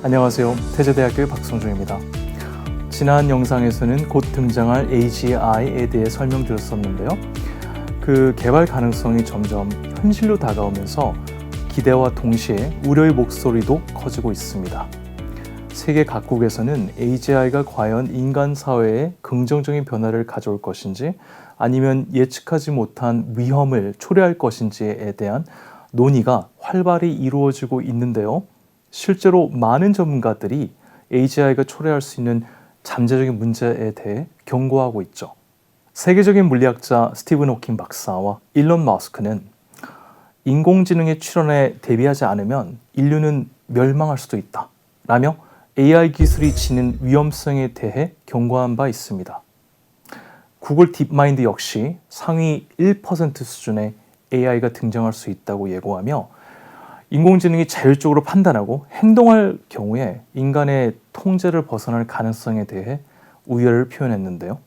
안녕하세요. 태제대학교의 박성중입니다. 지난 영상에서는 곧 등장할 AGI에 대해 설명드렸었는데요. 그 개발 가능성이 점점 현실로 다가오면서 기대와 동시에 우려의 목소리도 커지고 있습니다. 세계 각국에서는 AGI가 과연 인간 사회에 긍정적인 변화를 가져올 것인지 아니면 예측하지 못한 위험을 초래할 것인지에 대한 논의가 활발히 이루어지고 있는데요. 실제로 많은 전문가들이 AGI가 초래할 수 있는 잠재적인 문제에 대해 경고하고 있죠. 세계적인 물리학자 스티븐 호킹 박사와 일론 머스크는 인공지능의 출현에 대비하지 않으면 인류는 멸망할 수도 있다 라며 AI 기술이 지닌 위험성에 대해 경고한 바 있습니다. 구글 딥마인드 역시 상위 1% 수준의 AI가 등장할 수 있다고 예고하며 인공지능이 자율적으로 판단하고 행동할 경우에 인간의 통제를 벗어날 가능성에 대해 우려를 표현했는데요.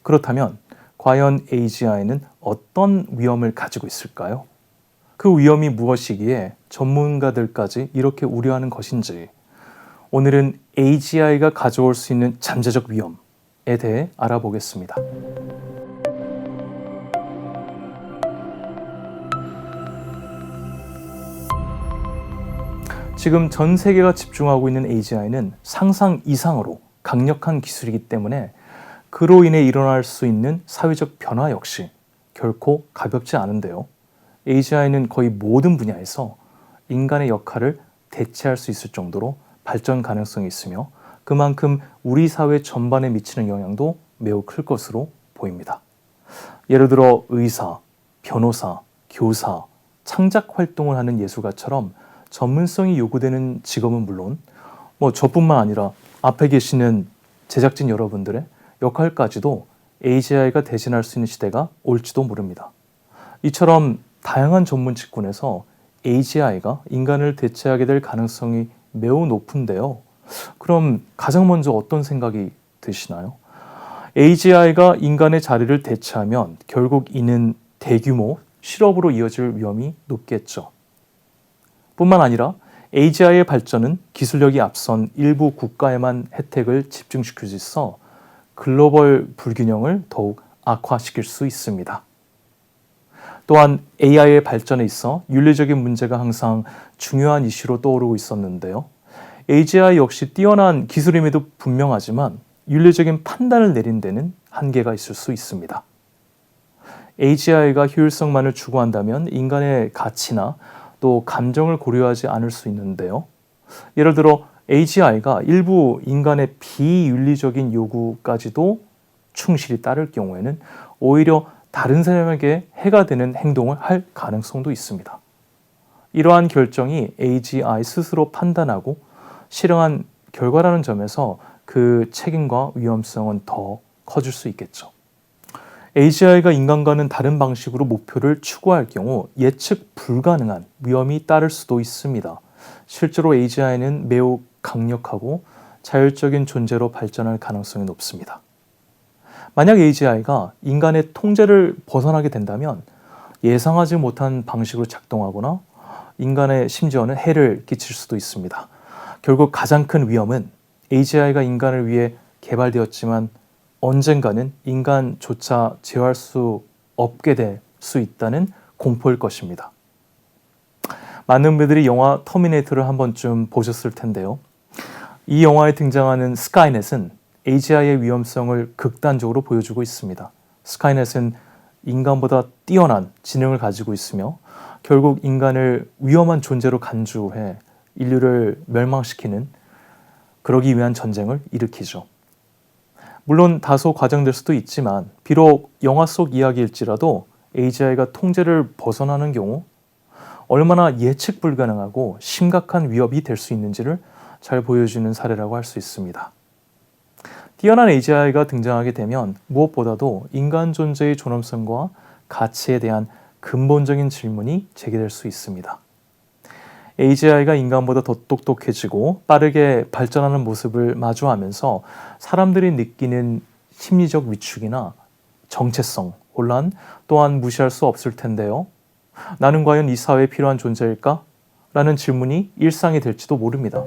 그렇다면 과연 AGI는 어떤 위험을 가지고 있을까요? 그 위험이 무엇이기에 전문가들까지 이렇게 우려하는 것인지 오늘은 AGI가 가져올 수 있는 잠재적 위험에 대해 알아보겠습니다. 지금 전 세계가 집중하고 있는 AGI는 상상 이상으로 강력한 기술이기 때문에 그로 인해 일어날 수 있는 사회적 변화 역시 결코 가볍지 않은데요. AGI는 거의 모든 분야에서 인간의 역할을 대체할 수 있을 정도로 발전 가능성이 있으며 그만큼 우리 사회 전반에 미치는 영향도 매우 클 것으로 보입니다. 예를 들어 의사, 변호사, 교사, 창작 활동을 하는 예술가처럼 전문성이 요구되는 직업은 물론 저뿐만 아니라 앞에 계시는 제작진 여러분들의 역할까지도 AGI가 대신할 수 있는 시대가 올지도 모릅니다. 이처럼 다양한 전문 직군에서 AGI가 인간을 대체하게 될 가능성이 매우 높은데요. 그럼 가장 먼저 어떤 생각이 드시나요? AGI가 인간의 자리를 대체하면 결국 이는 대규모 실업으로 이어질 위험이 높겠죠. 뿐만 아니라 AGI의 발전은 기술력이 앞선 일부 국가에만 혜택을 집중시킬 수 있어 글로벌 불균형을 더욱 악화시킬 수 있습니다. 또한 AI의 발전에 있어 윤리적인 문제가 항상 중요한 이슈로 떠오르고 있었는데요. AGI 역시 뛰어난 기술임에도 분명하지만 윤리적인 판단을 내린 데는 한계가 있을 수 있습니다. AGI가 효율성만을 추구한다면 인간의 가치나 또 감정을 고려하지 않을 수 있는데요. 예를 들어 AGI가 일부 인간의 비윤리적인 요구까지도 충실히 따를 경우에는 오히려 다른 사람에게 해가 되는 행동을 할 가능성도 있습니다. 이러한 결정이 AGI 스스로 판단하고 실행한 결과라는 점에서 그 책임과 위험성은 더 커질 수 있겠죠. AGI가 인간과는 다른 방식으로 목표를 추구할 경우 예측 불가능한 위험이 따를 수도 있습니다. 실제로 AGI는 매우 강력하고 자율적인 존재로 발전할 가능성이 높습니다. 만약 AGI가 인간의 통제를 벗어나게 된다면 예상하지 못한 방식으로 작동하거나 인간의 심지어는 해를 끼칠 수도 있습니다. 결국 가장 큰 위험은 AGI가 인간을 위해 개발되었지만 언젠가는 인간조차 제어할 수 없게 될 수 있다는 공포일 것입니다. 많은 분들이 영화 터미네이터를 한 번쯤 보셨을 텐데요. 이 영화에 등장하는 스카이넷은 AGI의 위험성을 극단적으로 보여주고 있습니다. 스카이넷은 인간보다 뛰어난 지능을 가지고 있으며 결국 인간을 위험한 존재로 간주해 인류를 멸망시키는 그러기 위한 전쟁을 일으키죠. 물론 다소 과장될 수도 있지만 비록 영화 속 이야기일지라도 AGI가 통제를 벗어나는 경우 얼마나 예측 불가능하고 심각한 위협이 될 수 있는지를 잘 보여주는 사례라고 할 수 있습니다. 뛰어난 AGI가 등장하게 되면 무엇보다도 인간 존재의 존엄성과 가치에 대한 근본적인 질문이 제기될 수 있습니다. AGI가 인간보다 더 똑똑해지고 빠르게 발전하는 모습을 마주하면서 사람들이 느끼는 심리적 위축이나 정체성, 혼란 또한 무시할 수 없을 텐데요. 나는 과연 이 사회에 필요한 존재일까? 라는 질문이 일상이 될지도 모릅니다.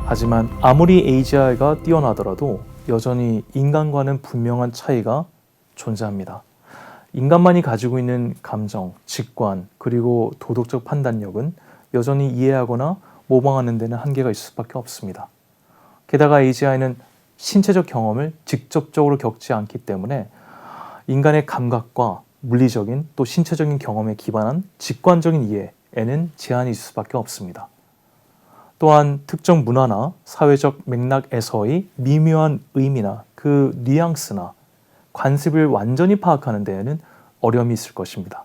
하지만 아무리 AGI가 뛰어나더라도 여전히 인간과는 분명한 차이가 존재합니다. 인간만이 가지고 있는 감정, 직관, 그리고 도덕적 판단력은 여전히 이해하거나 모방하는 데는 한계가 있을 수밖에 없습니다. 게다가 AGI는 신체적 경험을 직접적으로 겪지 않기 때문에 인간의 감각과 물리적인 또 신체적인 경험에 기반한 직관적인 이해에는 제한이 있을 수밖에 없습니다. 또한 특정 문화나 사회적 맥락에서의 미묘한 의미나 그 뉘앙스나 관습을 완전히 파악하는 데에는 어려움이 있을 것입니다.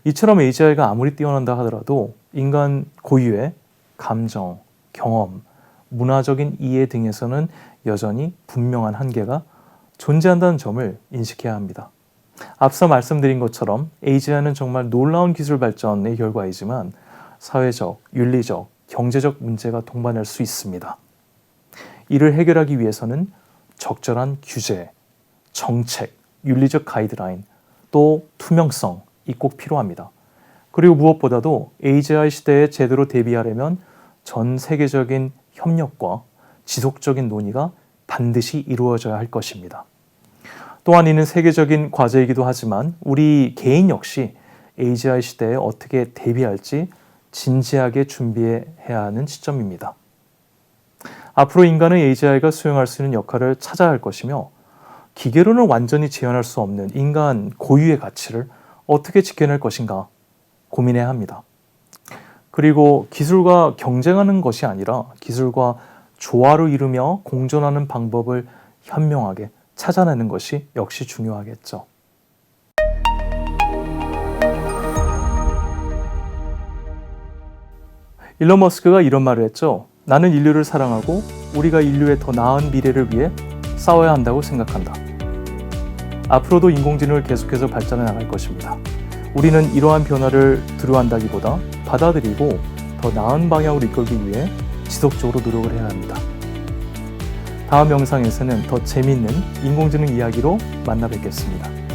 이처럼 AGI가 아무리 뛰어난다 하더라도 인간 고유의 감정, 경험, 문화적인 이해 등에서는 여전히 분명한 한계가 존재한다는 점을 인식해야 합니다. 앞서 말씀드린 것처럼 AGI는 정말 놀라운 기술 발전의 결과이지만 사회적, 윤리적, 경제적 문제가 동반할 수 있습니다. 이를 해결하기 위해서는 적절한 규제, 정책, 윤리적 가이드라인, 또 투명성이 꼭 필요합니다. 그리고 무엇보다도 AGI 시대에 제대로 대비하려면 전 세계적인 협력과 지속적인 논의가 반드시 이루어져야 할 것입니다. 또한 이는 세계적인 과제이기도 하지만 우리 개인 역시 AGI 시대에 어떻게 대비할지 진지하게 준비해야 하는 시점입니다. 앞으로 인간은 AGI가 수행할 수 있는 역할을 찾아야 할 것이며 기계로는 완전히 재현할 수 없는 인간 고유의 가치를 어떻게 지켜낼 것인가 고민해야 합니다. 그리고 기술과 경쟁하는 것이 아니라 기술과 조화를 이루며 공존하는 방법을 현명하게 찾아내는 것이 역시 중요하겠죠. 일론 머스크가 이런 말을 했죠. 나는 인류를 사랑하고 우리가 인류의 더 나은 미래를 위해 싸워야 한다고 생각한다. 앞으로도 인공지능을 계속해서 발전해 나갈 것입니다. 우리는 이러한 변화를 두려워한다기보다 받아들이고 더 나은 방향으로 이끌기 위해 지속적으로 노력을 해야 합니다. 다음 영상에서는 더 재미있는 인공지능 이야기로 만나 뵙겠습니다.